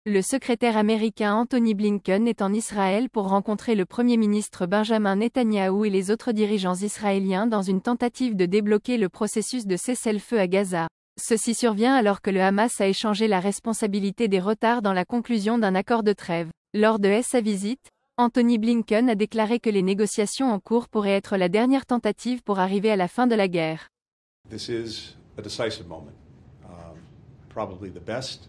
Le secrétaire américain Anthony Blinken est en Israël pour rencontrer le Premier ministre Benjamin Netanyahou et les autres dirigeants israéliens dans une tentative de débloquer le processus de cessez-le-feu à Gaza. Ceci survient alors que le Hamas a échangé la responsabilité des retards dans la conclusion d'un accord de trêve. Lors de sa visite, Anthony Blinken a déclaré que les négociations en cours pourraient être la dernière tentative pour arriver à la fin de la guerre. This is a decisive moment, probably the best,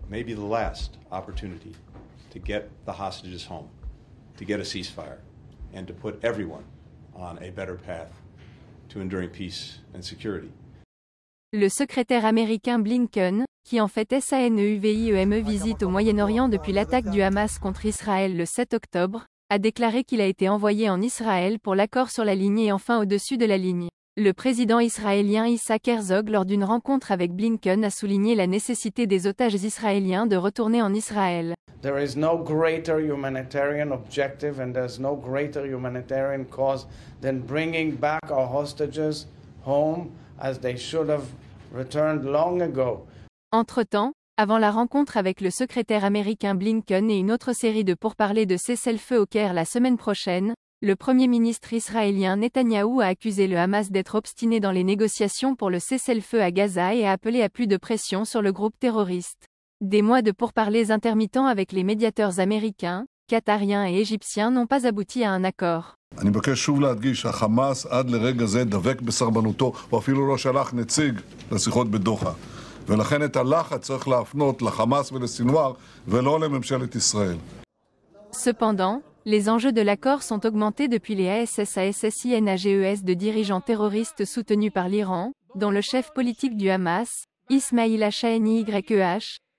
maybe the last opportunity to get the hostages home, to get a ceasefire, and to put everyone on a better path to enduring peace and security. Le secrétaire américain Blinken, qui en fait SANEUVIEME visite au Moyen-Orient depuis l'attaque du Hamas contre Israël le 7 octobre, a déclaré qu'il a été envoyé en Israël pour l'accord sur la ligne et enfin au-dessus de la ligne. Le président israélien Isaac Herzog lors d'une rencontre avec Blinken a souligné la nécessité des otages israéliens de retourner en Israël. There is no greater humanitarian objective and there's no greater humanitarian cause than bringing back our hostages home as they should have returned long ago. Entre-temps, avant la rencontre avec le secrétaire américain Blinken et une autre série de pourparlers de cessez-le-feu au Caire la semaine prochaine, le Premier ministre israélien Netanyahou a accusé le Hamas d'être obstiné dans les négociations pour le cessez-le-feu à Gaza et a appelé à plus de pression sur le groupe terroriste. Des mois de pourparlers intermittents avec les médiateurs américains, qatariens et égyptiens n'ont pas abouti à un accord. אני מבקש שוב להדגיש שהחמאס עד לרגע זה דבק בסרבנותו, הוא אפילו לא שלח נציג לשיחות בדוחה. ולכן את הלחץ צריך להפנות לחמאס ולסינואר ולא לממשלת ישראל. Cependant, les enjeux de l'accord sont augmentés depuis les ASSASSINAGES de dirigeants terroristes soutenus par l'Iran, dont le chef politique du Hamas, Ismail Haniyeh,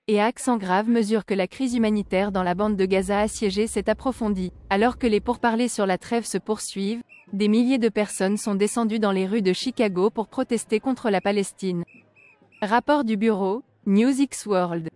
et à accent grave mesure que la crise humanitaire dans la bande de Gaza assiégée s'est approfondie. Alors que les pourparlers sur la trêve se poursuivent, des milliers de personnes sont descendues dans les rues de Chicago pour protester contre la Palestine. Rapport du bureau, News X World.